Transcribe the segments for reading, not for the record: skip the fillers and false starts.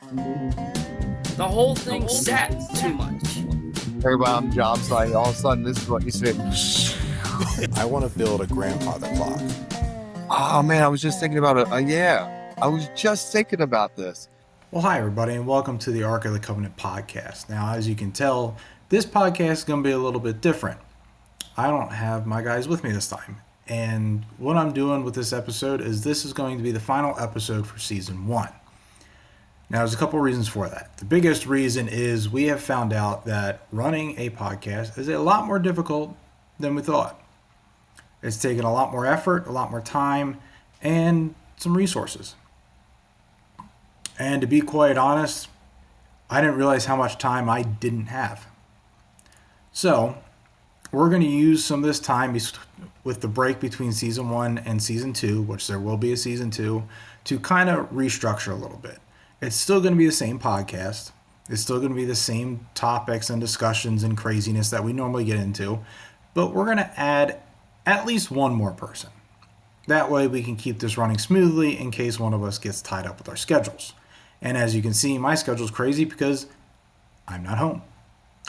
The whole thing sat too much. Everybody on the job site, all of a sudden, this is what you say. I want to build a grandfather clock. Oh man, I was just thinking about it. I was just thinking about this. Well, hi everybody, and welcome to the Ark of the Covenant podcast. Now, as you can tell, this podcast is going to be a little bit different. I don't have my guys with me this time. And what I'm doing with this episode is this is going to be the final episode for season 1. Now, there's a couple reasons for that. The biggest reason is we have found out that running a podcast is a lot more difficult than we thought. It's taken a lot more effort, a lot more time, and some resources. And to be quite honest, I didn't realize how much time I didn't have. So, we're going to use some of this time with the break between season 1 and season 2, which there will be a season 2, to kind of restructure a little bit. It's still going to be the same podcast. It's still going to be the same topics and discussions and craziness that we normally get into, but we're going to add at least one more person. That way we can keep this running smoothly in case one of us gets tied up with our schedules. And as you can see, my schedule's crazy because I'm not home.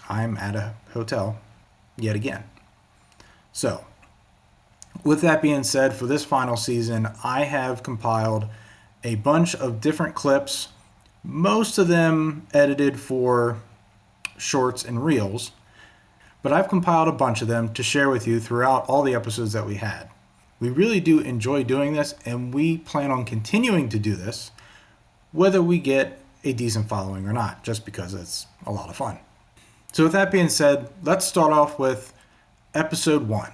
I'm at a hotel yet again. So, with that being said, for this final season, I have compiled a bunch of different clips, most of them edited for shorts and reels, but I've compiled a bunch of them to share with you throughout all the episodes that we had. We really do enjoy doing this, and we plan on continuing to do this, whether we get a decent following or not, just because it's a lot of fun. So with that being said, let's start off with episode 1,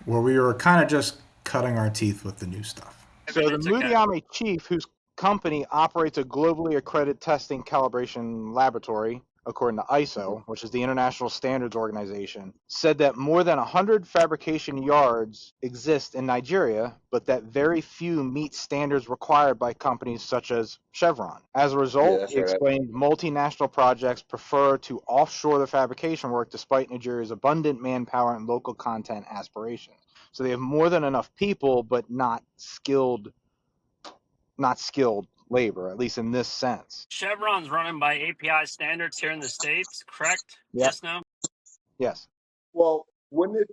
where we were kind of just cutting our teeth with the new stuff. So the Mudiame chief, whose company operates a globally accredited testing calibration laboratory, according to ISO, which is the International Standards Organization, said that more than 100 fabrication yards exist in Nigeria, but that very few meet standards required by companies such as Chevron. As a result, he explained multinational projects prefer to offshore the fabrication work despite Nigeria's abundant manpower and local content aspirations. So they have more than enough people, but not skilled labor, at least in this sense. Chevron's running by API standards here in the States, correct? Yep. Yes, no? Yes. Well, wouldn't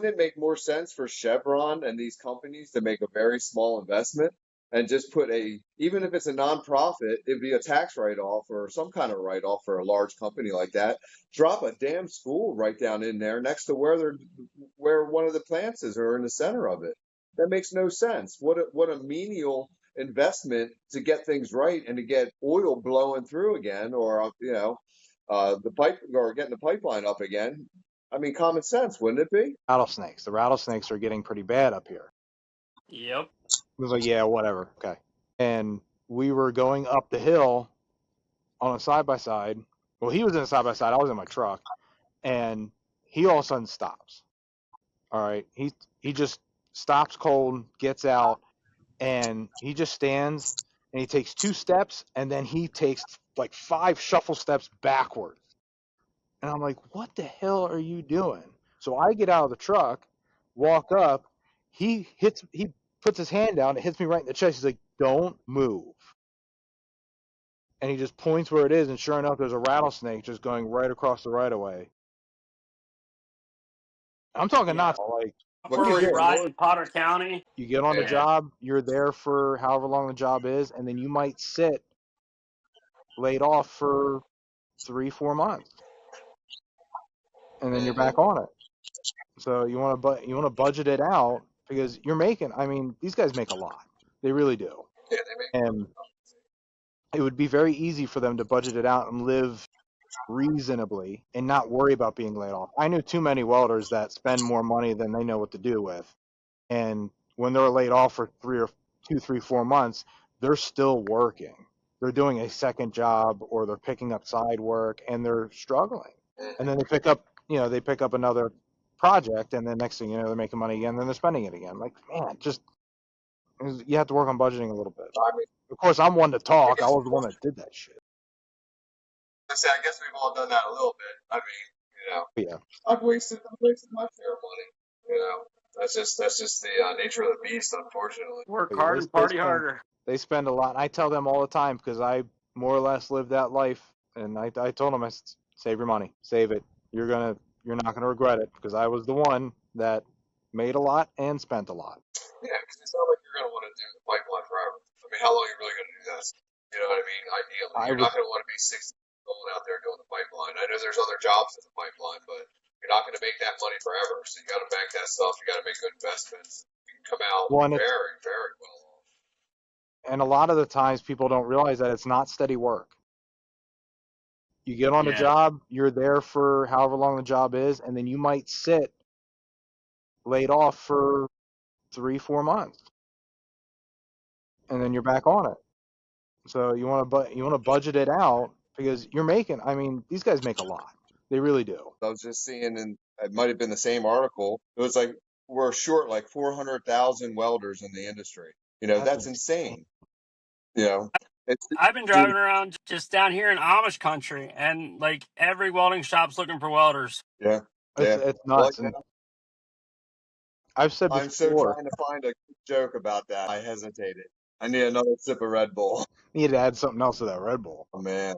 it make more sense for Chevron and these companies to make a very small investment and just put even if it's a nonprofit, it'd be a tax write-off or some kind of write-off for a large company like that. Drop a damn school right down in there next to where one of the plants is or in the center of it. That makes no sense. What a menial investment to get things right and to get oil blowing through again, or the pipe or getting the pipeline up again. I mean, common sense, wouldn't it be? Rattlesnakes. The rattlesnakes are getting pretty bad up here. Yep. It was like, yeah, whatever. Okay. And we were going up the hill on a side-by-side. Well, he was in a side-by-side. I was in my truck. And he all of a sudden stops. All right. He just stops cold, gets out, and he just stands, and he takes 2 steps, and then he takes like 5 shuffle steps backwards. And I'm like, what the hell are you doing? So I get out of the truck, walk up. He puts his hand down. It hits me right in the chest. He's like, don't move. And he just points where it is. And sure enough, there's a rattlesnake just going right across the right of way. I'm talking not like. Where we ride in Potter County. You get on the job, you're there for however long the job is, and then you might sit laid off for 3-4 months. And then you're back on it. So you want to budget it out because you're making. I mean, these guys make a lot. They really do. Yeah, they make. And it would be very easy for them to budget it out and live reasonably and not worry about being laid off. I knew too many welders that spend more money than they know what to do with. And when they're laid off for 4 months, they're still working. They're doing a second job or they're picking up side work and they're struggling. And then they pick up another project, and then next thing you know, they're making money again, then they're spending it again. Like, man, you have to work on budgeting a little bit. I mean, Of course, I'm one to talk. I was the one that did that shit. I guess we've all done that a little bit. I mean, Yeah. I've wasted my fair money. That's just the nature of the beast, unfortunately. Work hard and party harder. They spend a lot. And I tell them all the time because more or less lived that life. And I told him, save your money, save it. You're not gonna regret it, because I was the one that made a lot and spent a lot. Yeah, because it's not like you're going to want to do the pipeline forever. I mean, how long are you really going to do this? You know what I mean? Ideally, you're not going to want to be 60 years old out there doing the pipeline. I know there's other jobs in the pipeline, but you're not going to make that money forever. So you got to bank that stuff. You got to make good investments. You can come out very, very well off. And a lot of the times people don't realize that it's not steady work. You get on a job, you're there for however long the job is, and then you might sit laid off for 3-4 months, and then you're back on it. So you want to budget it out, because you're making. I mean, these guys make a lot. They really do. I was just seeing, and it might have been the same article. It was like we're short like 400,000 welders in the industry. You know, that's insane. You know, I've been driving around just down here in Amish country, and like every welding shop's looking for welders. Yeah, it's nuts. And I've said before, I'm so trying to find a good joke about that. I hesitated. I need another sip of Red Bull. Need to add something else to that Red Bull. Oh, man.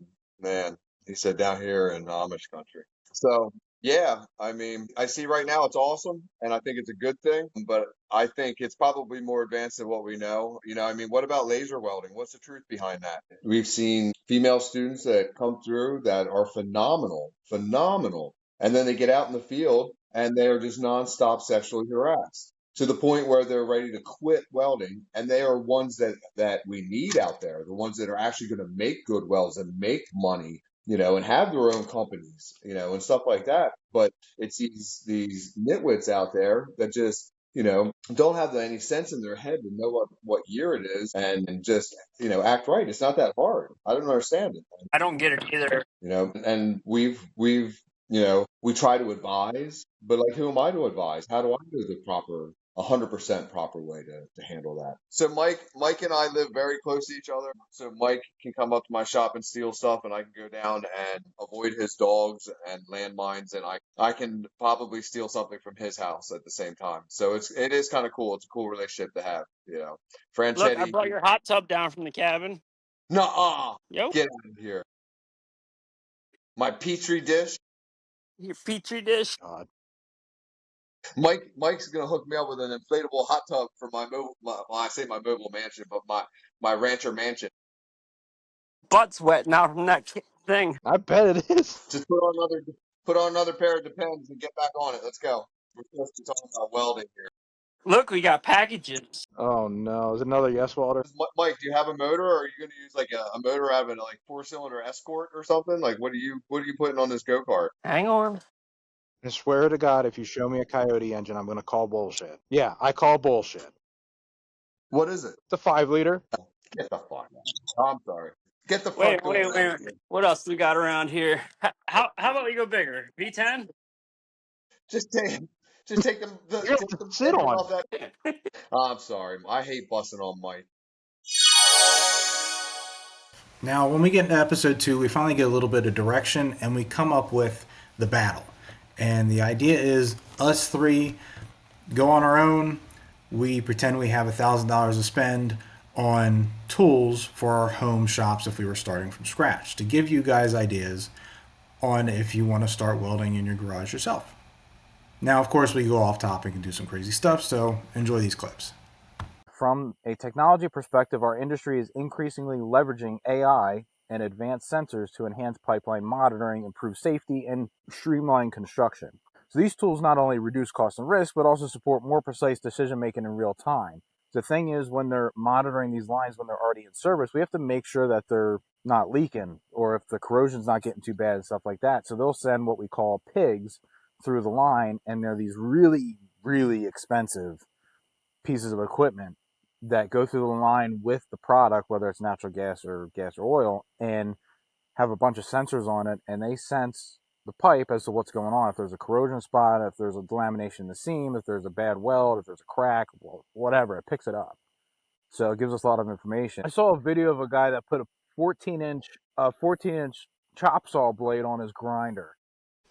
He said down here in Amish country. So, yeah, I mean, I see right now it's awesome, and I think it's a good thing, but I think it's probably more advanced than what we know. You know, I mean, what about laser welding? What's the truth behind that? We've seen female students that come through that are phenomenal, and then they get out in the field and they are just nonstop sexually harassed to the point where they're ready to quit welding, and they are ones that we need out there, the ones that are actually going to make good welds and make money, you know, and have their own companies, you know, and stuff like that. But it's these nitwits out there that just, you know, don't have any sense in their head to know what year it is and just, you know, act right. It's not that hard. I don't understand it. I don't get it either. You know, and we've you know, we try to advise, but like, who am I to advise? How do I do the proper 100% proper way to handle that? So Mike and I live very close to each other. So Mike can come up to my shop and steal stuff, and I can go down and avoid his dogs and landmines, and I can probably steal something from his house at the same time. So it is kind of cool. It's a cool relationship to have, you know. Franchetti. Look, I brought your hot tub down from the cabin. Nuh-uh. Yo. Get out of here. My Petri dish. Your Petri dish. God. Mike's gonna hook me up with an inflatable hot tub for my mobile. Well, I say my mobile mansion, but my rancher mansion. Butt's wet now from that thing. I bet it is. Just put on another pair of Depends and get back on it. Let's go. We're supposed to be talking about welding here. Look, we got packages. Oh no, is it another yes welder? Mike, do you have a motor, or are you gonna use like a motor out of a like 4-cylinder Escort or something? Like, what are you putting on this go-kart? Hang on. I swear to God, if you show me a Coyote engine, I'm gonna call bullshit. Yeah, I call bullshit. What is it? It's a 5-liter. Get the fuck out. I'm sorry. Get the Wait. fuck out. What else we got around here? How about we go bigger? V10? Just take them. Sit on. Off that. I'm sorry. I hate busting on Mike. Now, when we get into episode 2, we finally get a little bit of direction and we come up with the battle. And the idea is us three go on our own. We pretend we have $1,000 to spend on tools for our home shops if we were starting from scratch, to give you guys ideas on if you want to start welding in your garage yourself. Now, of course, we go off topic and do some crazy stuff, so enjoy these clips. From a technology perspective, our industry is increasingly leveraging AI and advanced sensors to enhance pipeline monitoring, improve safety, and streamline construction. So these tools not only reduce cost and risk, but also support more precise decision-making in real time. The thing is, when they're monitoring these lines when they're already in service, we have to make sure that they're not leaking or if the corrosion's not getting too bad and stuff like that. So they'll send what we call pigs through the line, and they're these really, really expensive pieces of equipment that go through the line with the product, whether it's natural gas or oil, and have a bunch of sensors on it, and they sense the pipe as to what's going on. If there's a corrosion spot, if there's a delamination in the seam, if there's a bad weld, if there's a crack, whatever, it picks it up. So it gives us a lot of information. I saw a video of a guy that put a 14-inch chop saw blade on his grinder.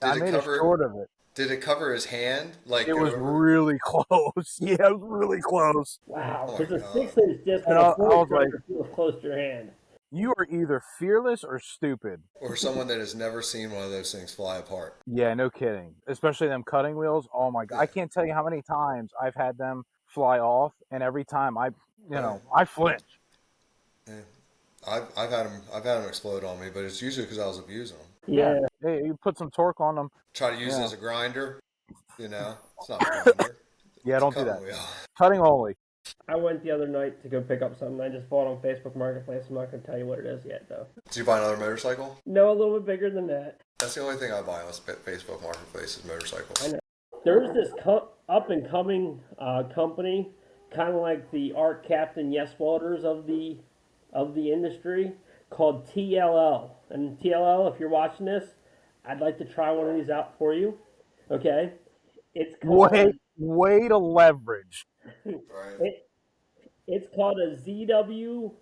I made a short of it. Did it cover his hand? Like it was really close. Yeah, it was really close. Wow, Oh because my a God. 6-inch disc And on I a 4 was like, feels close to your hand. You are either fearless or stupid. Or someone that has never seen one of those things fly apart. Yeah, no kidding. Especially them cutting wheels. Oh my god, Yeah. I can't tell you how many times I've had them fly off, and every time I flinch. Yeah. I've had them explode on me, but it's usually because I was abusing them. Yeah. Hey, you put some torque on them. Try to use it Yeah. as a grinder. It's not a grinder. Yeah, It's a don't do that. cutting wheel. Cutting only. I went the other night to go pick up something I just bought on Facebook Marketplace. I'm not going to tell you what it is yet, though. Did you buy another motorcycle? No, a little bit bigger than that. That's the only thing I buy on Facebook Marketplace is motorcycles. I know. There's this up-and-coming company, kind of like the Art Captain Yes Welders of the industry, called TLL. And TLL, if you're watching this, I'd like to try one of these out for you. Okay? It's called Way to leverage. Right. it's called a ZW60.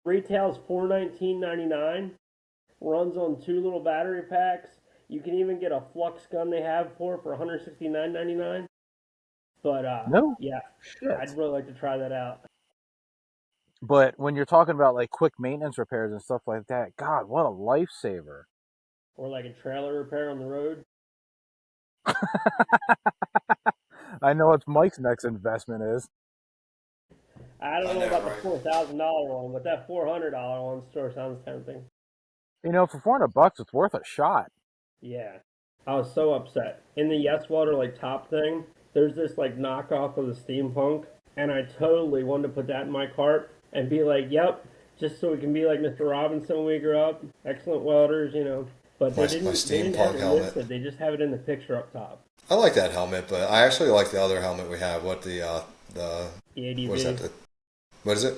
Retails $419.99. Runs on 2 little battery packs. You can even get a flux gun they have for $169.99. But No. yeah, Shit. I'd really like to try that out. But when you're talking about like quick maintenance repairs and stuff like that, God, what a lifesaver. Or like a trailer repair on the road. I know what Mike's next investment is. I don't know know, about right? the $4,000 one, but that $400 one sure sounds tempting. For $400, it's worth a shot. Yeah. I was so upset. In the Yes Welder like top thing, there's this like knockoff of the Steampunk, and I totally wanted to put that in my cart and be like, yep, just so we can be like Mr. Robinson when we grew up. Excellent welders, But My they didn't have steampunk it helmet. listed. They just have it in the picture up top. I like that helmet, but I actually like the other helmet we have. What the ADV. what is that? What is it?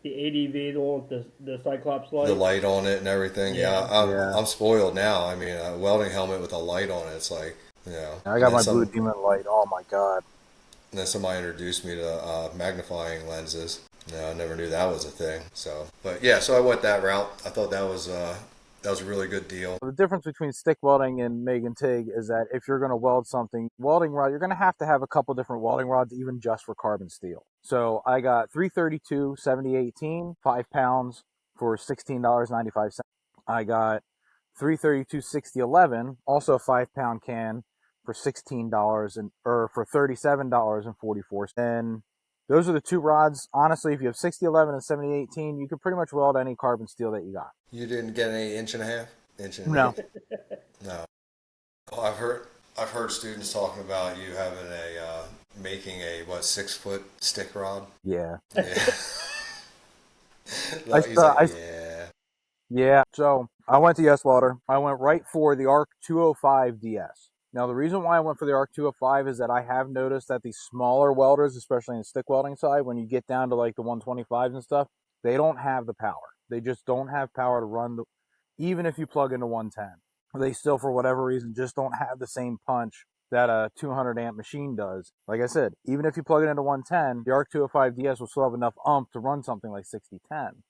The ADV, the one with the Cyclops light. The light on it and everything. Yeah. I'm spoiled now. I mean, a welding helmet with a light on it. It's like, I got my Blue Demon light. Oh my God. And then somebody introduced me to magnifying lenses. I never knew that was a thing. So I went that route. I thought that was a really good deal. The difference between stick welding and MIG and TIG is that if you're going to weld something, welding rod, you're going to have a couple different welding rods, even just for carbon steel. So I got 332 7018, 5 pounds for $16.95. I got 332 6011, also a 5-pound can for for $37.44. And those are the two rods. Honestly, if you have 6011 and 7018, you can pretty much weld any carbon steel that you got. You didn't get any inch and a half? Inch and No. No. Well, I've heard students talking about you having making a 6-foot stick rod. Yeah. Yeah. Yeah. So I went to Yes Welder. I went right for the ARC 205 DS. Now, the reason why I went for the ARC 205 is that I have noticed that the smaller welders, especially in the stick welding side, when you get down to like the 125s and stuff, they don't have the power. They just don't have power to run even if you plug into 110. They still, for whatever reason, just don't have the same punch that a 200 amp machine does. Like I said, even if you plug it into 110, the ARC 205 DS will still have enough umph to run something like 6010,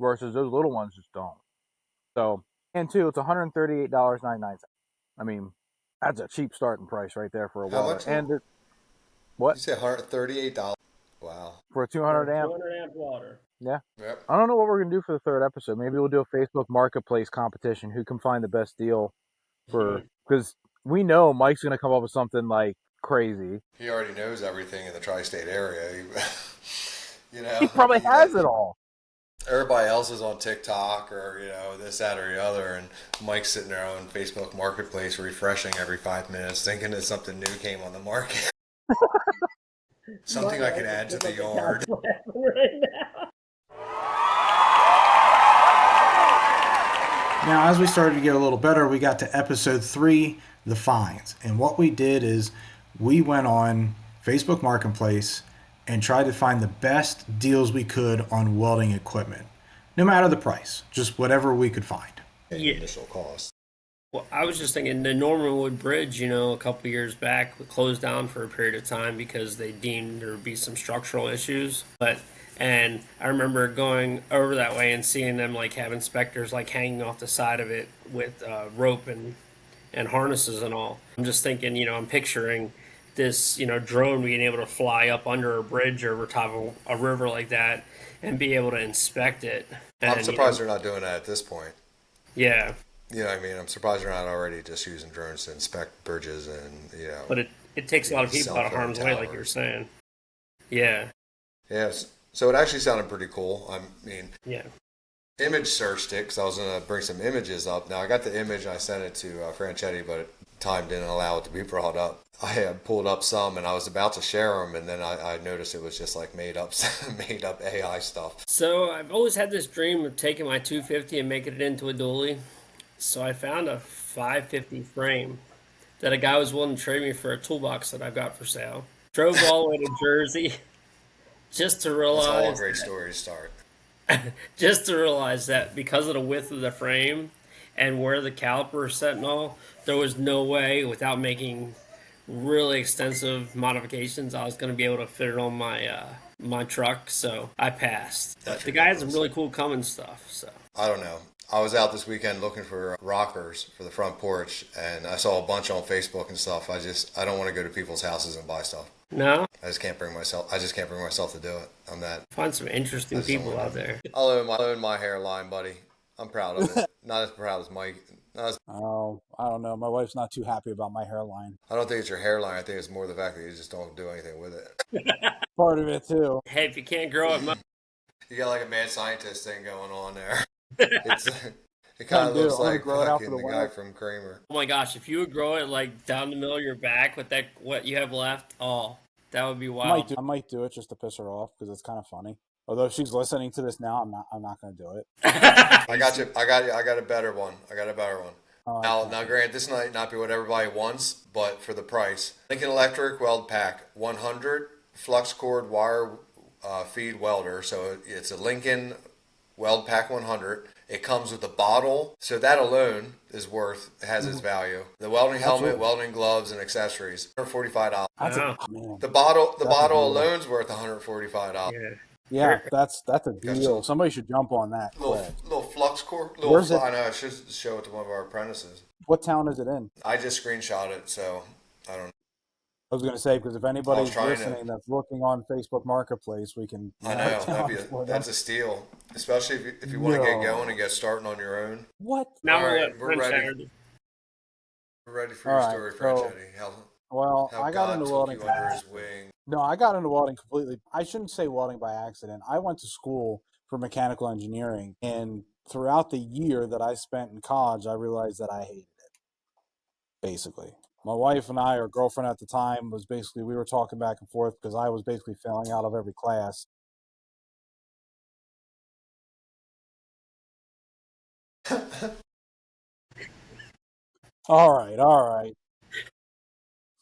versus those little ones just don't. So, and two, it's $138.99. I mean, that's a cheap starting price right there for a How welder. much? And what? You said $138. Wow. For a 200 amp? 200 amp welder. Yeah. Yep. I don't know what we're going to do for the third episode. Maybe we'll do a Facebook Marketplace competition. Who can find the best deal because we know Mike's going to come up with something like crazy. He already knows everything in the tri-state area. He probably has it all. Everybody else is on TikTok or, this, that, or the other, and Mike's sitting there on Facebook Marketplace refreshing every 5 minutes, thinking that something new came on the market. Something I can add to the yard. Right now. Now, as we started to get a little better, we got to episode 3, the finds. And what we did is we went on Facebook Marketplace and tried to find the best deals we could on welding equipment, no matter the price, just whatever we could find. Yeah. Initial cost. Well, I was just thinking the Normanwood Bridge, a couple years back, closed down for a period of time because they deemed there would be some structural issues. And I remember going over that way and seeing them have inspectors hanging off the side of it with rope and harnesses and all. I'm just thinking, I'm picturing this, drone being able to fly up under a bridge or over top of a river like that and be able to inspect it. I'm And surprised they're not doing that at this point. yeah, You know what I mean? I'm surprised they're not already just using drones to inspect bridges and, but it takes a lot of people cell out of phone harm's way, like you were towers. saying. Yeah, Yes. So it actually sounded pretty cool. I mean, yeah. image searched it because I was going to bring some images up. Now, I got the image and I sent it to Franchetti, but time didn't allow it to be brought up. I had pulled up some and I was about to share them, and then I noticed it was just like made up, made up AI stuff. So I've always had this dream of taking my 250 and making it into a dually. So I found a 550 frame that a guy was willing to trade me for a toolbox that I've got for sale. Drove all the way to Jersey just to That's all a realize great story to start. just to realize that because of the width of the frame and where the caliper is set and all, there was no way without making really extensive modifications I was going to be able to fit it on my truck. So I passed. But That's the guy had some ridiculous. really cool Cummins stuff. So I don't know. I was out this weekend looking for rockers for the front porch, and I saw a bunch on Facebook and stuff. I don't want to go to people's houses and buy stuff. no, I just can't bring myself. I just can't bring myself to do it. I'm that. find some I interesting just don't people want out to. there. I'll own my hairline, buddy. I'm proud of it. Not as proud as Mike. Not as, Oh, I don't know. My wife's not too happy about my hairline. I don't think it's your hairline. I think it's more the fact that you just don't do anything with it. Part of it too. Hey, if you can't grow it much, You got like a mad scientist thing going on there. It's it I kind of do. looks I'm gonna like grow it out for fucking the the guy winter. from Kramer. oh my gosh, if you would grow it like down the middle of your back with that what you have left, oh, that would be wild. I might do it just to piss her off because it's kind of funny. Although if she's listening to this now, I'm not going to do it. I got you. I got a better one. I got a better one. Okay. Now, grant this might not be what everybody wants, but for the price, Lincoln Electric Weld Pack 100 flux cord wire feed welder. So it's a Lincoln Weld Pack 100. It comes with a bottle, so that alone has its value. The welding helmet, Absolutely. welding gloves, and accessories. $145. That's Wow. man. The That's a bottle deal. alone's worth $145. Yeah. Yeah, that's a Got deal. some Somebody should jump on that quick. little flux core. Where's it? I know I should show it to one of our apprentices. What town is it in? I just screenshot it, so I don't. I was going to say because if I was anybody's trying to. listening that's looking on Facebook Marketplace, we can I narrow know it down for them. that's a steal, especially if you want to get No. going and get starting on your own. What? Now All we'll right, let we're Prince ready. Howard- We're ready for All your right, story, so Franchetti. well, How I got God into took welding. you under His wing. No, I got into welding completely. I shouldn't say welding by accident. I went to school for mechanical engineering, and throughout the year that I spent in college, I realized that I hated it. Basically, my wife and I, our girlfriend at the time, was basically we were talking back and forth because I was basically failing out of every class. All right.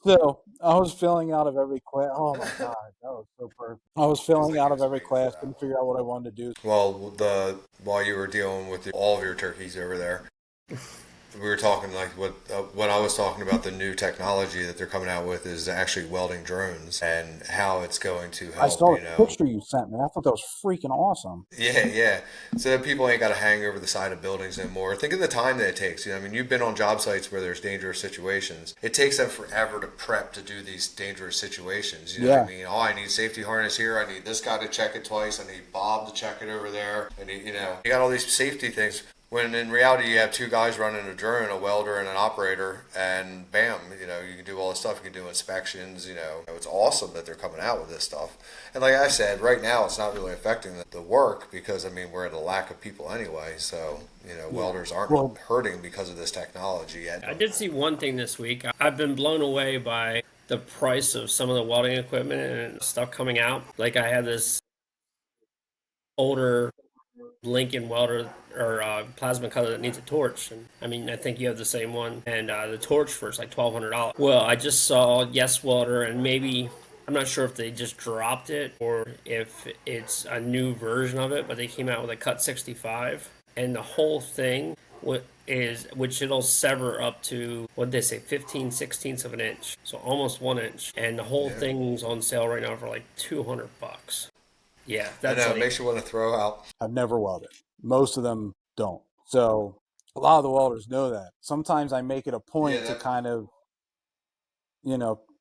So I was filling out of every class. Oh my god, that was so perfect. I was Feels filling like he out of was every waiting for class, that couldn't one. figure out what I wanted to do. Well, while you were dealing with all of your turkeys over there, we were talking like what I was talking about the new technology that they're coming out with is actually welding drones and how it's going to I help. saw the picture you sent me. I thought that was freaking awesome. Yeah. So that people ain't got to hang over the side of buildings anymore. Think of the time that it takes. I mean, you've been on job sites where there's dangerous situations. It takes them forever to prep to do these dangerous situations. You know what I mean? Oh, I need safety harness here. I need this guy to check it twice. I need Bob to check it over there. I need, you got all these safety things. When in reality, you have two guys running a drone, a welder and an operator, and bam, you can do all this stuff. You can do inspections. It's awesome that they're coming out with this stuff. And like I said, right now it's not really affecting the work because we're at a lack of people anyway. So welders aren't hurting because of this technology yet. I did see one thing this week. I've been blown away by the price of some of the welding equipment and stuff coming out. Like I had this older Lincoln welder or plasma cutter that needs a torch, and I mean I think you have the same one, and the torch for it's like $1,200. Well, I just saw Yes Welder, and maybe I'm not sure if they just dropped it or if it's a new version of it, but they came out with a Cut 65, and the whole thing which it'll sever up to what they say 15/16 of an inch, so almost 1 inch, and the whole thing's on sale right now for like $200. Yeah, I that's know. It like, makes you want to throw out. I've never welded. Most of them don't. So a lot of the welders know that. Sometimes I make it a point to kind of,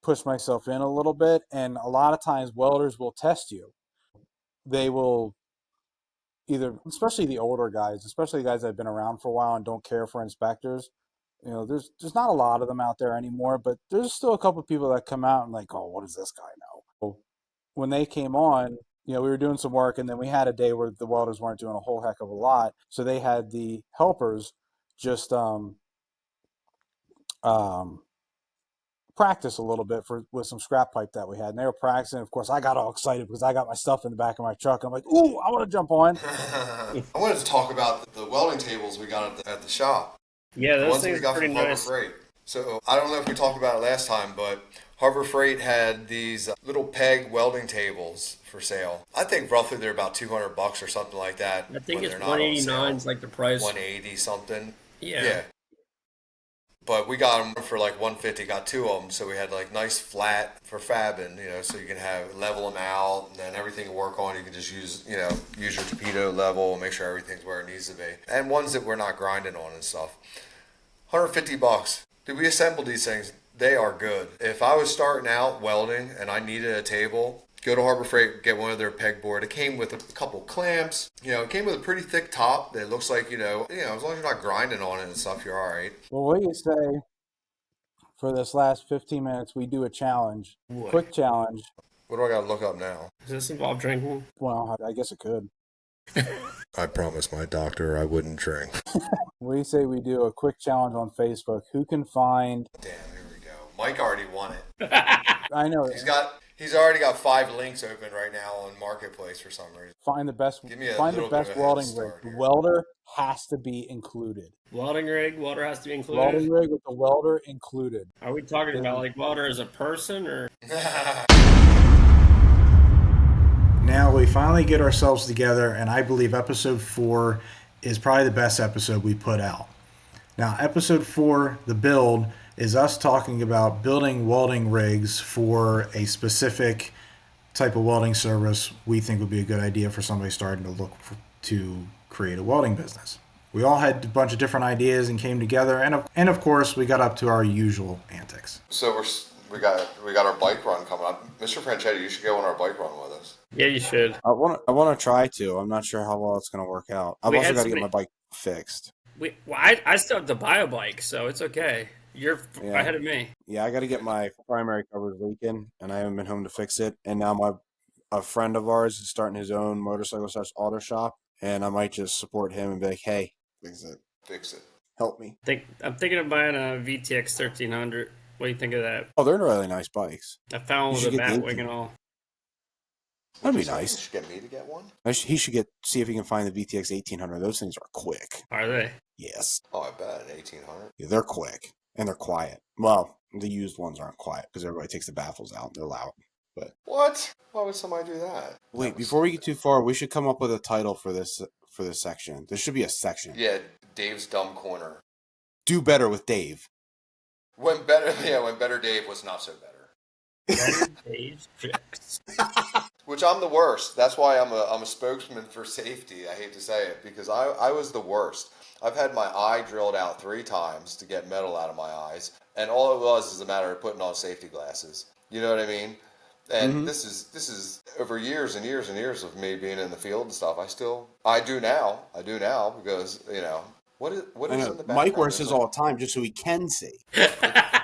push myself in a little bit. And a lot of times welders will test you. They will especially the older guys, especially the guys that have been around for a while and don't care for inspectors. There's not a lot of them out there anymore, but there's still a couple of people that come out and like, oh, what does this guy know? So when they came on, we were doing some work, and then we had a day where the welders weren't doing a whole heck of a lot, so they had the helpers just um, practice a little bit with some scrap pipe that we had, and they were practicing. Of course, I got all excited because I got my stuff in the back of my truck. I'm like, ooh, I want to jump on. I wanted to talk about the welding tables we got at the shop. Yeah, The those ones that we things are got pretty from Harbor nice. Freight. So I don't know if we talked about it last time, but Harbor Freight had these little peg welding tables for sale. I think roughly they're about $200 or something like that I think when it's they're not on 189 sale. is like the price. 180 something. Yeah. But we got them for like 150. Got two of them, so we had like nice flat for fabbing, so you can have level them out, and then everything will work on. You can just use your torpedo level, make sure everything's where it needs to be, and ones that we're not grinding on and stuff. $150. Did we assemble these things? They are good. If I was starting out welding and I needed a table, go to Harbor Freight, get one of their pegboard. It came with a couple clamps. It came with a pretty thick top that looks like, as long as you're not grinding on it and stuff, you're all right. Well, what do you say for this last 15 minutes? We do a challenge, Boy. quick challenge. What do I got to look up now? Does this involve drinking? Well, I guess it could. I promised my doctor I wouldn't drink. What do you say we do a quick challenge on Facebook? Who can find? Damn, here we go. Mike already won it. I know. He's already got 5 links open right now on Marketplace for some reason. Find the best. Give me a Find the little bit best of a head welding rig. start The here. welder has to be included. Welding rig, welder has to be included. Welding rig with the welder included. Are we talking about like welder as a person or? Now we finally get ourselves together, and I believe episode 4 is probably the best episode we put out. Now, episode 4, the build, is us talking about building welding rigs for a specific type of welding service we think would be a good idea for somebody starting to to create a welding business. We all had a bunch of different ideas and came together, and of course, we got up to our usual antics. So we got our bike run coming up. Mr. Franchetti, you should go on our bike run with us. Yeah, you should. I want to try to. I'm not sure how well it's going to work out. I've We also had got to get somebody- my bike fixed. I still have to buy a bike, so it's okay. You're Yeah. ahead of me. Yeah, I got to get my primary covers leaking, and I haven't been home to fix it. And now a friend of ours is starting his own motorcycle / auto shop, and I might just support him and be like, "Hey, Fix it. help me." I'm thinking of buying a VTX 1300. What do you think of that? Oh, they're really nice bikes. I found one You with a should get the bat wing 18. and all. That'd be You nice. should get me to get one? He should see if he can find the VTX 1800. Those things are quick. Are they? Yes, Oh, I bet. An 1800. yeah, they're quick and they're quiet. Well, the used ones aren't quiet because everybody takes the baffles out. They're loud. What? Why would somebody do that? Wait, before we get too far, we should come up with a title for this section. There should be a section. Yeah, Dave's Dumb Corner. Do better with Dave. When Better Dave was not so better. Dave's tricks. Which I'm the worst. That's why I'm a spokesman for safety. I hate to say it because I was the worst. I've had my eye drilled out 3 times to get metal out of my eyes, and all it was is a matter of putting on safety glasses. You know what I mean? And this is over years and years and years of me being in the field and stuff. I do now because what is in the background? Mike wears his all the time just so he can see.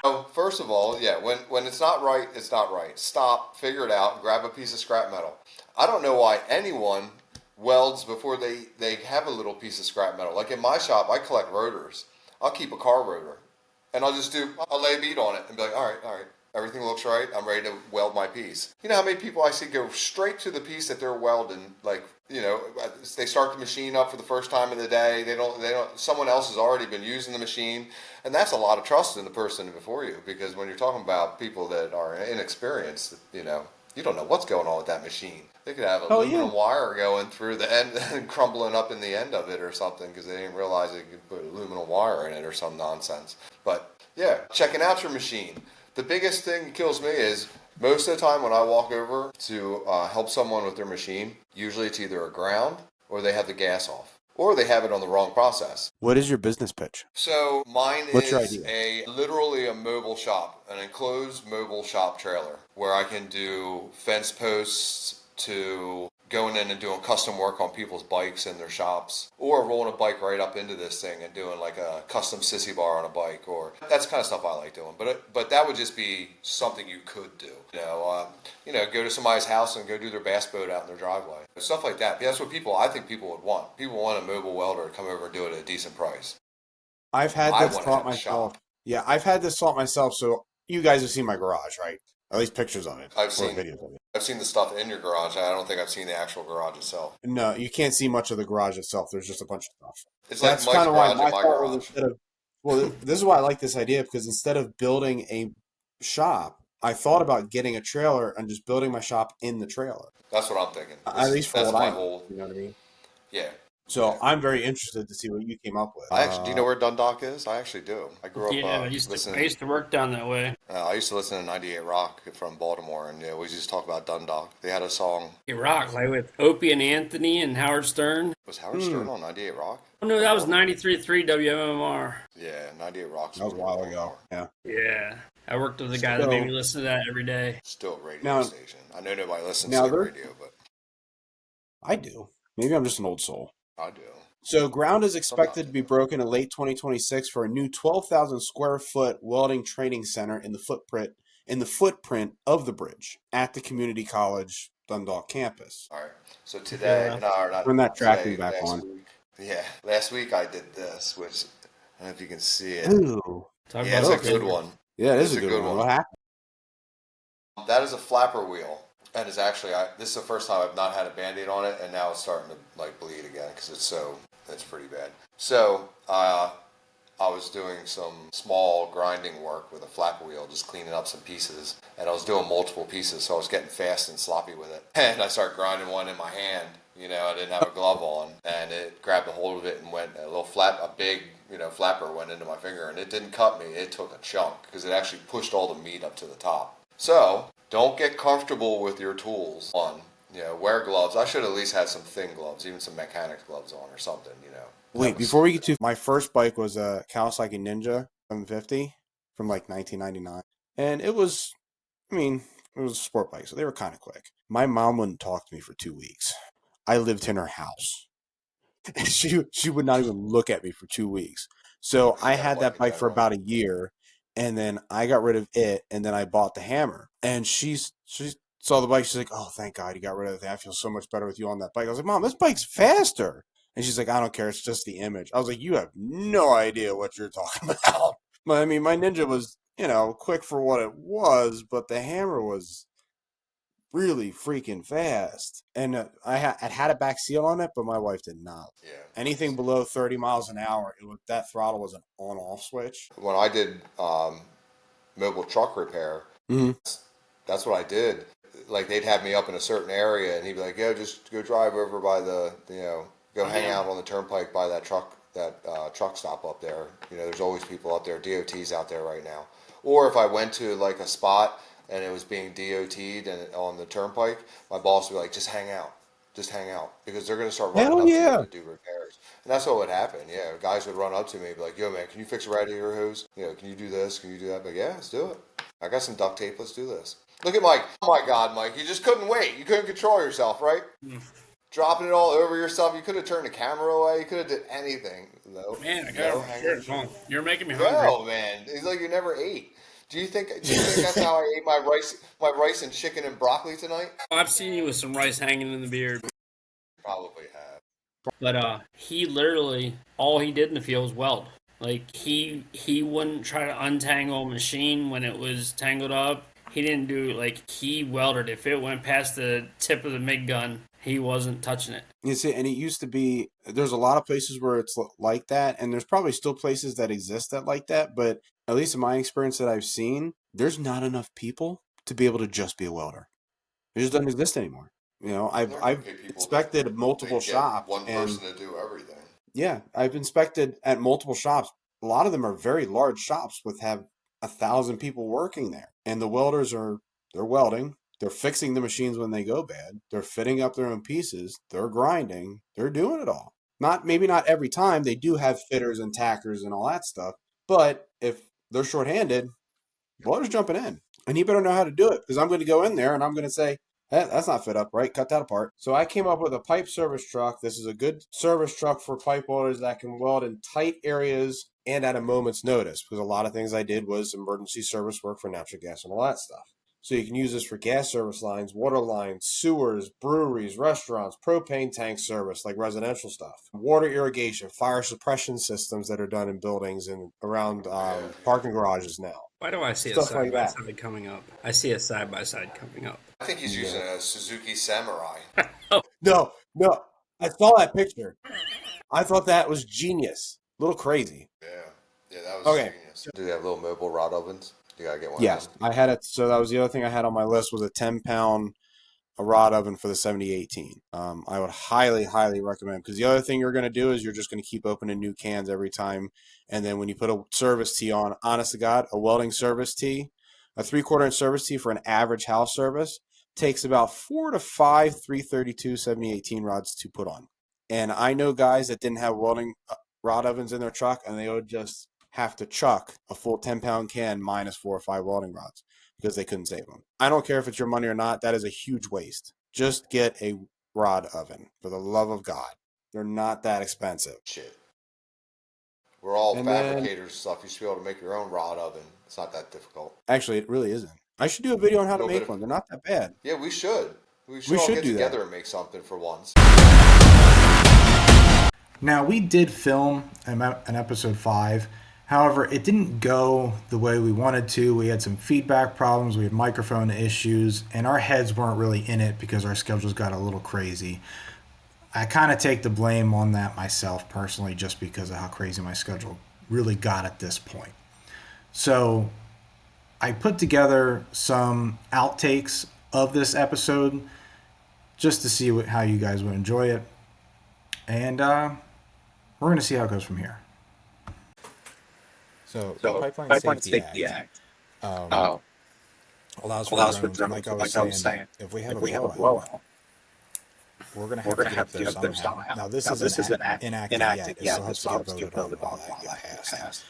Oh, first of all, yeah, when it's not right, it's not right. Stop, figure it out, grab a piece of scrap metal. I don't know why anyone welds before they have a little piece of scrap metal. Like in my shop, I collect rotors. I'll keep a car rotor, and I'll lay a bead on it and be like, all right, everything looks right. I'm ready to weld my piece. You know how many people I see go straight to the piece that they're welding, like, they start the machine up for the first time of the day. They don't, someone else has already been using the machine. And that's a lot of trust in the person before you, because when you're talking about people that are inexperienced, you don't know what's going on with that machine. They could have aluminum wire going through the end and crumbling up in the end of it or something because they didn't realize they could put aluminum wire in it or some nonsense. But yeah, checking out your machine. The biggest thing that kills me is most of the time when I walk over to help someone with their machine, usually it's either a ground or they have the gas off or they have it on the wrong process. What is your business pitch? So mine What's your is literally a mobile shop, an enclosed mobile shop trailer where I can do fence posts to going in and doing custom work on people's bikes in their shops, or rolling a bike right up into this thing and doing like a custom sissy bar on a bike, or that's the kind of stuff I like doing. But that would just be something you could do. Go to somebody's house and go do their bass boat out in their driveway, stuff like that. That's what I think people would want. People want a mobile welder to come over and do it at a decent price. I've had I this want to thought have a myself. shop. Yeah, I've had this thought myself. So you guys have seen my garage, right? At least pictures of it, I've or seen videos of it. I've seen the stuff in your garage. I don't think I've seen the actual garage itself. No, you can't see much of the garage itself. There's just a bunch of stuff. It's That's like Mike's kind of why garage my and my thought was garage. instead of, well, this is why I like this idea, because instead of building a shop, I thought about getting a trailer and just building my shop in the trailer. That's what I'm thinking. At least for That's what my I know. whole. You know what I mean? Yeah. So Yeah. I'm very interested to see what you came up with. Do you know where Dundalk is? I actually do. I grew up Yeah, I listening. used to work down that way. I used to listen to 98 Rock from Baltimore, and we used to talk about Dundalk. They had a song. Hey, Rock, like with Opie and Anthony and Howard Stern. Was Howard Stern on 98 Rock? Oh no, that was 93.3 WMMR. Yeah, 98 Rock. That was a while ago. Yeah. Yeah, I worked with a guy that made me listen to that every day. Still a radio Now- station. I know nobody listens now to the there- radio, but I do. Maybe I'm just an old soul. I do. So ground is expected to be broken in late 2026 for a new 12,000 square foot welding training center in the footprint of the bridge at the Community College Dundalk campus. All right. So today, Turn that tracking today, back last on. week- yeah, last week I did this, which I don't know if you can see it. Ooh. Talk Yeah, it's about a good one. Yeah, it is It's a good one. What happened? That is a flapper wheel, and it's actually this is the first time I've not had a Band-Aid on it, and now it's starting to like bleed again because it's pretty bad. So I was doing some small grinding work with a flapper wheel, just cleaning up some pieces, and I was doing multiple pieces, so I was getting fast and sloppy with it. And I started grinding one in my hand. I didn't have a glove on, and it grabbed a hold of it and went a big flapper went into my finger, and it didn't cut me. It took a chunk because it actually pushed all the meat up to the top. So don't get comfortable with your tools on. Wear gloves. I should at least had some thin gloves, even some mechanics gloves on or something. Wait, before we get to my first bike was a Kawasaki Ninja 750 from like 1999, and it was a sport bike, so they were kind of quick. My mom wouldn't talk to me for 2 weeks. I lived in her house. She would not even look at me for 2 weeks. So I had that bike for about a year, and then I got rid of it, and then I bought the hammer. And she saw the bike. She's like, "Oh, thank God you got rid of the thing. I feel so much better with you on that bike." I was like, "Mom, this bike's faster." And she's like, "I don't care. It's just the image." I was like, "You have no idea what you're talking about." But my Ninja was, quick for what it was, but the hammer was really freaking fast. And I had a back seal on it, but my wife did not. Yeah. Anything below 30 miles an hour, that throttle was an on-off switch. When I did mobile truck repair, that's what I did. Like they'd have me up in a certain area, and he'd be like, "Yeah, just go drive over by go hang out on the turnpike by that truck stop up there. There's always people out there. DOT's out there right now." Or if I went to like a spot and it was being DOT'd and on the turnpike, my boss would be like, just hang out, because they're going to start running up to you to do repairs. And that's what would happen. Yeah, guys would run up to me and be like, "Yo, man, can you fix a radiator hose? Can you do this? Can you do that?" But yeah, let's do it. I got some duct tape. Let's do this. Look at Mike. Oh my God, Mike, you just couldn't wait. You couldn't control yourself, right? Dropping it all over yourself. You could have turned the camera away. You could have did anything. No, Man, I got it. Sure. You're making me hungry. no, man. It's like you never ate. Do you think that's how I ate my rice and chicken and broccoli tonight? I've seen you with some rice hanging in the beard. Probably have. But he literally, all he did in the field was weld. Like he wouldn't try to untangle a machine when it was tangled up. He didn't do he welded. If it went past the tip of the MIG gun, he wasn't touching it. You see, and it used to be, there's a lot of places where it's like that, and there's probably still places that exist that like that, but at least in my experience that I've seen, there's not enough people to be able to just be a welder. It just doesn't exist anymore. I've inspected multiple shops. One person to do everything. Yeah, I've inspected at multiple shops. A lot of them are very large shops have 1,000 people working there, and the welders they're welding. They're fixing the machines when they go bad. They're fitting up their own pieces. They're grinding. They're doing it all. Maybe not every time. They do have fitters and tackers and all that stuff. But if they're shorthanded, welder's jumping in. And he better know how to do it, because I'm going to go in there and I'm going to say, That's not fit up, right? Cut that apart. So I came up with a pipe service truck. This is a good service truck for pipe welders that can weld in tight areas and at a moment's notice, because a lot of things I did was emergency service work for natural gas and all that stuff. So you can use this for gas service lines, water lines, sewers, breweries, restaurants, propane tank service, like residential stuff, water irrigation, fire suppression systems that are done in buildings and around parking garages now. Why do I see a Stuff side like by that. side coming up? I see a side by side coming up. I think he's using a Suzuki Samurai. No. I saw that picture. I thought that was genius. A little crazy. Yeah, that was Okay. genius. Do they have little mobile rod ovens? You gotta get one. Yes, of them. I had it. So that was the other thing I had on my list was a 10-pound rod oven for the 7018. I would highly recommend, because the other thing you're going to do is you're just going to keep opening new cans every time. And then when you put a service tee on, honest to God, a welding service tee, a 3/4 inch service tee for an average house service takes about 4 to 5 332 7018 rods to put on. And I know guys that didn't have welding rod ovens in their truck, and they would just have to chuck a full 10-pound can minus 4 or 5 welding rods because they couldn't save them. I don't care if it's your money or not. That is a huge waste. Just get a rod oven, for the love of God. They're not that expensive. Shit. We're all And fabricators and stuff. You should be able to make your own rod oven. It's not that difficult. Actually, it really isn't. I should do a video on how to Little bit make of- one. They're not that bad. Yeah, we should. We should all should get do that. together and make something for once. Now, we did film an episode 5. However, it didn't go the way we wanted to. We had some feedback problems, we had microphone issues, and our heads weren't really in it because our schedules got a little crazy. I kind of take the blame on that myself personally, just because of how crazy my schedule really got at this point. So I put together some outtakes of this episode just to see how you guys would enjoy it. And we're going to see how it goes from here. So the Pipeline Safety Act Allows allows for drones. drones. Like I was saying, if we have a blowout, we're going to have to get up there somehow. Now, this isn't enacted yet. It still has to get voted on while that get passed.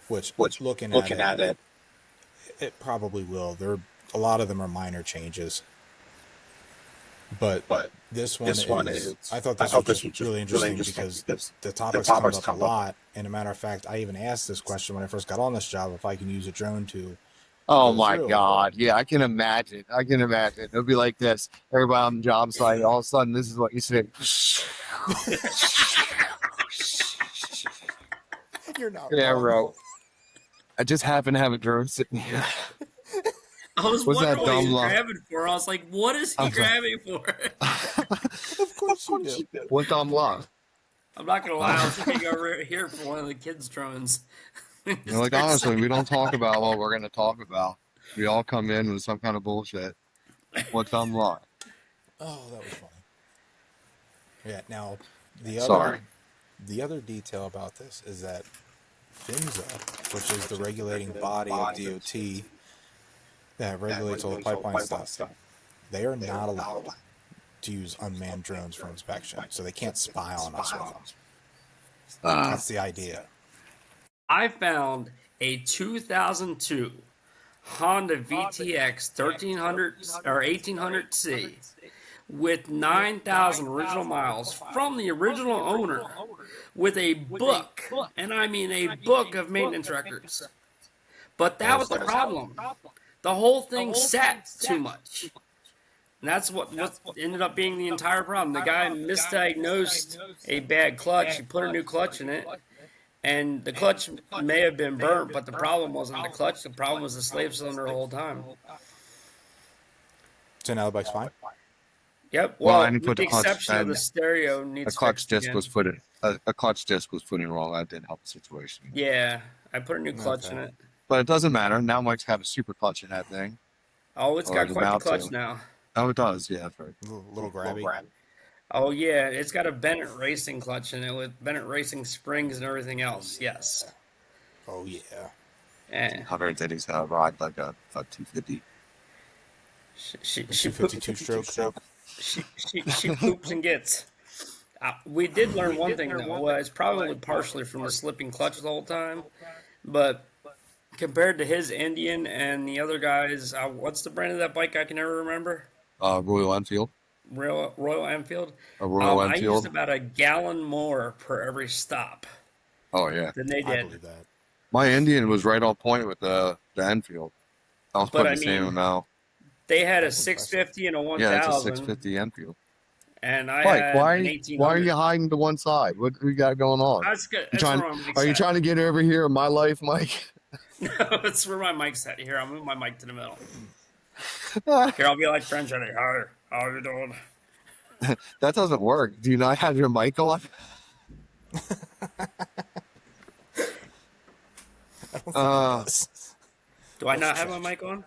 Which looking at it, it probably will. A lot of them are minor changes. But this one is I thought this was just really interesting because the topic's come up a lot. And a matter of fact, I even asked this question when I first got on this job, if I can use a drone to Oh go my through. God. Yeah, I can imagine. It'll be like this. Everybody on the job site, all of a sudden, this is what you say. You're not Yeah, wrong. bro. I just happen to have a drone sitting here. I was Was that wondering what he dumb was luck? grabbing for. I was like, what is he I'm sorry. grabbing for? Of course you do. What dumb luck? I'm not going to lie. I was looking over here for one of the kids' drones. You're like, honestly, we don't talk about what we're going to talk about. We all come in with some kind of bullshit. What dumb luck? Oh, that was funny. Yeah. Now, Sorry. the other detail about this is that PHMSA, which is the regulating body of DOT that regulates all the pipeline stuff, they are not allowed to use unmanned drones for inspection, so they can't spy on us with them. That's the idea. I found a 2002 Honda VTX 1300 or 1800C with 9,000 original miles from the original owner with a book, and I mean a book of maintenance records. But that was the problem. The whole thing sat too much. And that's what ended up being the entire problem. The guy misdiagnosed a bad clutch. He put a new clutch in it. And the clutch may have been burnt, but the problem wasn't the clutch. The problem was the slave cylinder the whole time. So now the bike's fine? Yep. Well, Well, I didn't with put the the clutch exception of in. the stereo A needs clutch fixed disc again. was put in. A clutch disc was put in wrong. That didn't help the situation. Yeah, I put a new clutch in it. But it doesn't matter. Now Mike's have a super clutch in that thing. Oh, it's Or got it's quite the about clutch to. now. Oh, it does. Yeah, that's right. A little grabby. Oh yeah, it's got a Bennett Racing clutch in it with Bennett Racing springs and everything else. Yes. Oh, yeah. Eh. However, that he's ride like a 250. She 252 stroke. she poops and gets. We did learn one thing though. Well, it's probably partially from the slipping clutch the whole time, but compared to his Indian and the other guys, what's the brand of that bike? I can never remember. Royal Enfield. Royal Enfield. A Royal I used Enfield. about a gallon more per every stop Oh yeah. than they I did. believe that. My Indian was right on point with the Enfield. I was But putting I the same mean, amount. they had a That's impressive. 650 and a Yeah, it's a 1000, 650 Enfield. and I Mike, had an why are 1800. you hiding to one side? What do we got going on? That's good. You That's trying? where my Are mic's you at. trying to get over here in my life, Mike? No, that's where my mic's at. Here, I'll move my mic to the middle. Here, I'll be like French on it. Hi, how are you doing? That doesn't work. Do you not have your mic on? I don't think Uh, it does. Do I Let's not have my check. mic on?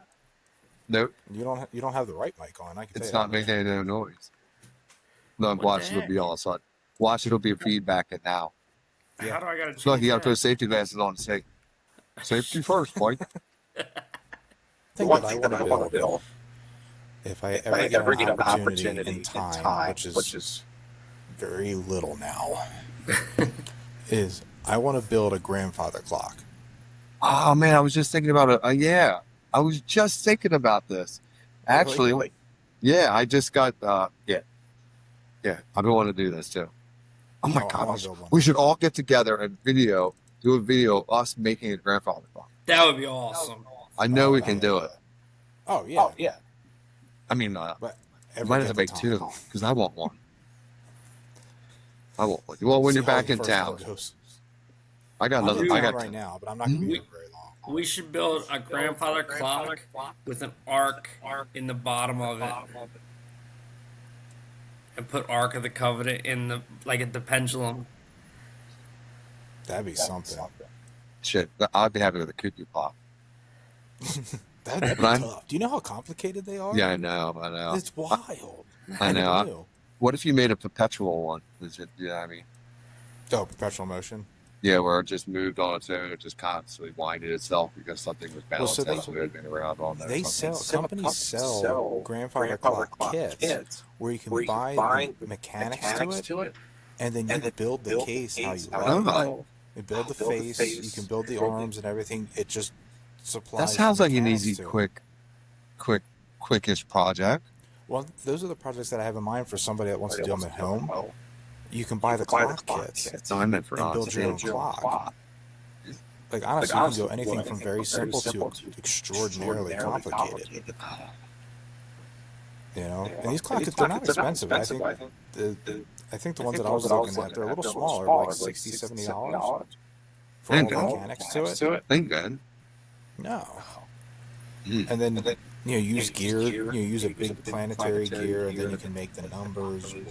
nope. You don't have the right mic on. I can tell It's you not that much. making any noise. No, What the watch it'll heck? be all of a sudden. Watch it'll be feedback it now. Yeah. How do I gotta Look, change you got to put that? safety glasses on to say safety first, Mike. Thing that I want to build, if I ever get an opportunity in time, which is very little now, is I want to build a grandfather clock. Oh man, I was just thinking about it. Yeah, I was just thinking about this. Actually, Really? yeah, I just got. Yeah, I've been wanting to do this too. Oh my I want gosh, to build one. we should all get together and do a video of us making a grandfather clock. That would be awesome. I know we can yeah. do it. Oh yeah. I mean, But we ever might get have to the make time. two because I want one. I want one. Well, when See you're how back the in first town, one goes. I got I'm another. in I town got right now, but I'm not going to be here very long. We should build a grandfather clock with an arc in the bottom of it, and put Ark of the Covenant in the at the pendulum. That'd be something. shit. I'd be happy with a cuckoo clock. That'd be Right? tough. Do you know how complicated they are? Yeah, I know. It's wild. I know. never knew. What if you made a perpetual one? Is it? Yeah, I mean, Oh, perpetual motion. yeah, where it just moved on its own, it just constantly winded itself because something was balanced so they- out, so it had been around on there. or They something. sell companies sell grandfather clock kits where you can buy the mechanics to it, and then you build the case how you like. Oh, You build the face, you can build the arms and everything. It just supplies. that sounds like an mechanics easy, to it. quickish project. Well, those are the projects that I have in mind for somebody that wants to do them at home. You can buy the clock kits No, I meant for and us. build your own clock. Like honestly, you can go anything from very simple to extraordinarily complicated. You know, and these clock kits, they're not expensive. I think the ones that I was looking at, they're a little smaller, like $60, $70 for all the mechanics to it. Ain't good. No. Mm. And then use gear. Use a big planetary gear, and then you can make the numbers. Or,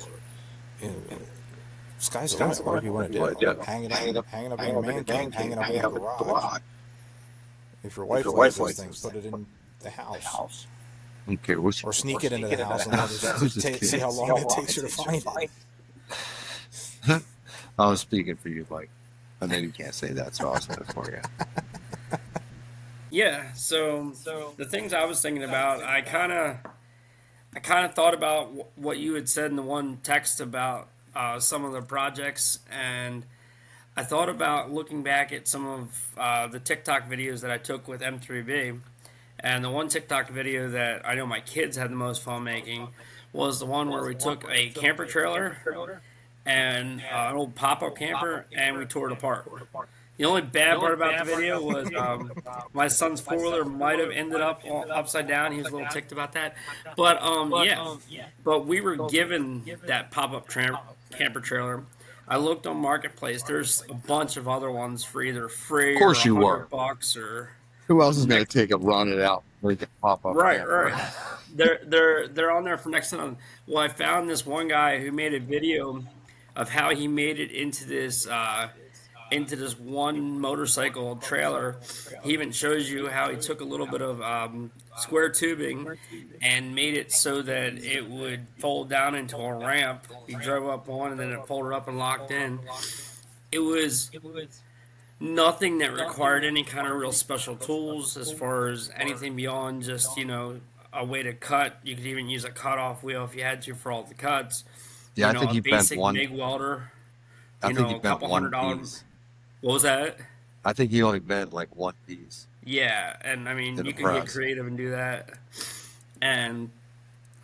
sky's the limit. Whatever you want to do. Hang it up in your man cave. Hang it up in your garage. If your wife likes those things, put it in the house. Okay, Or sneak it into the house and just see how long it takes you to find it. I was speaking for you, Mike. I know you can't say that, so I'll say it for you. Yeah. So the things I was thinking about, I kind of thought about what you had said in the one text about some of the projects, and I thought about looking back at some of the TikTok videos that I took with M3B. And the one TikTok video that I know my kids had the most fun making was the one where we took a camper trailer and an old pop-up camper and we tore it apart. The only bad part about the video was my son's four-wheeler might have ended up upside down. He was a little ticked about that. But yeah. But we were given that pop-up camper trailer. I looked on Marketplace. There's a bunch of other ones for either free Of course or you were. $100 or Who else is going to take a run it out where you can pop up? right. They're on there for next to none. Well, I found this one guy who made a video of how he made it into this one motorcycle trailer. He even shows you how he took a little bit of square tubing and made it so that it would fold down into a ramp. He drove up one and then it folded up and locked in. It was nothing that required any kind of real special tools as far as anything beyond just, a way to cut. You could even use a cutoff wheel if you had to for all the cuts. Yeah, I think A he bent basic one. MIG welder. I think he A bent couple one $100. piece. What was that? I think he only bent like one piece. Yeah, and I mean, To the you can get press. creative and do that. And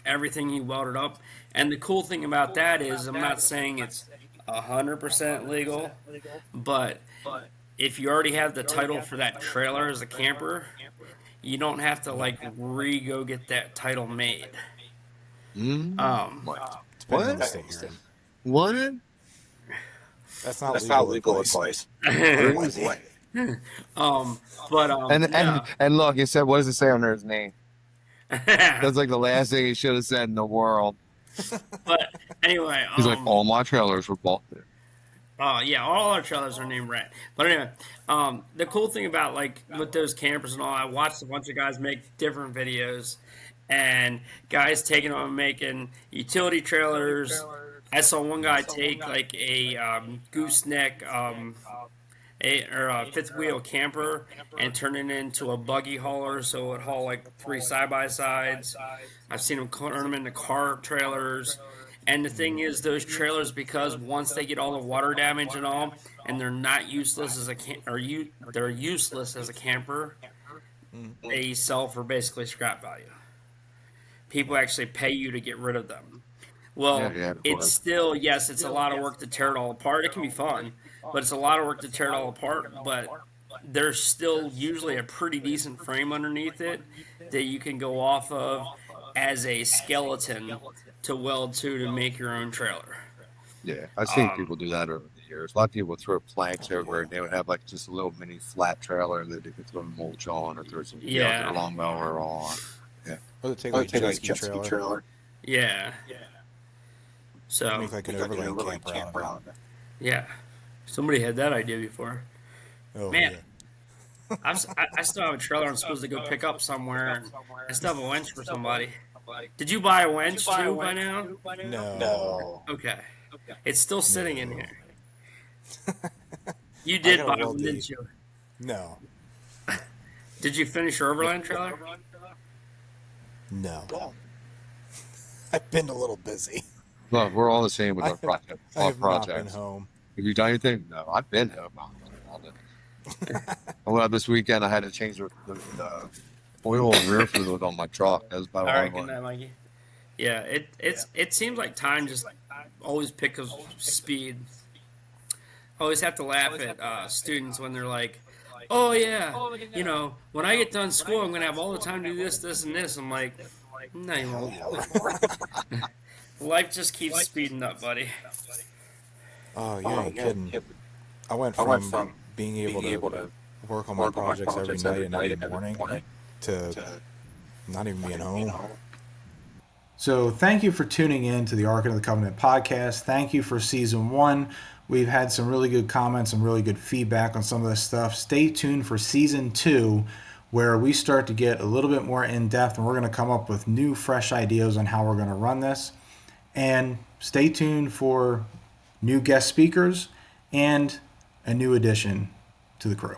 everything you welded up. And the cool thing about that is, I'm not saying it's 100% legal, but if you already have the title for that trailer as a camper, you don't have to like re go get that title made. Um, Depending on the state you're in. What? That's not legal advice. Crazy. um, but yeah. And look, he said, "What does it say under his name?" That's like the last thing he should have said in the world. But anyway, He's like, "All my trailers were bought there." yeah, all our trailers are named Rat. But anyway, the cool thing about like with those campers and all, I watched a bunch of guys make different videos, and guys taking on making utility trailers. I saw one guy take like a gooseneck a fifth wheel camper and turn it into a buggy hauler, so it would haul like three side by sides. I've seen them turn them into car trailers. And the thing is, those trailers, because once they get all the water damage and all, and they're not useless as a they're useless as a camper, they sell for basically scrap value. People actually pay you to get rid of them. Well, Yeah, of it's course. still, yes, it's a lot of work to tear it all apart. It can be fun, but it's a lot of work to tear it all apart. But there's still usually a pretty decent frame underneath it that you can go off of as a skeleton to weld to make your own trailer. Yeah, I've seen people do that over the years. A lot of people would throw planks everywhere, and they would have like just a little mini flat trailer that they could throw mulch on or throw some Yeah. their lawnmower on. Or they take like a jet ski trailer. Yeah. So, Make like an overland camper out of it. yeah. Somebody had that idea before. Oh, Man, yeah. I still have a trailer I'm supposed to go pick up somewhere. And I still have a winch for somebody. Did you buy a winch too by now? No. Okay. It's still sitting in here. You I did gotta buy weld one, the- didn't you? No. Did you finish your overland trailer? No. I've been a little busy. Look, we're all the same with I our have, project, I our have not been projects. home. Have you done anything? No, I've been home. Well, this weekend I had to change the oil and rear fluid on my truck. That was about all I I reckon wanted. that, Mikey. Yeah, it seems like time just always picks up speed. I always have to laugh at students when they're like, "Oh yeah, when I get done school, I'm gonna have all the time to do this, this, and this." I'm like, "No, you won't." Life just keeps speeding up, buddy. Oh, you ain't kidding. I went from being able to work on my projects every night and every morning to not even being home. So thank you for tuning in to the Ark of the Covenant podcast. Thank you for season 1. We've had some really good comments and really good feedback on some of this stuff. Stay tuned for season 2, where we start to get a little bit more in depth, and we're going to come up with new, fresh ideas on how we're going to run this. And stay tuned for new guest speakers and a new addition to the crew.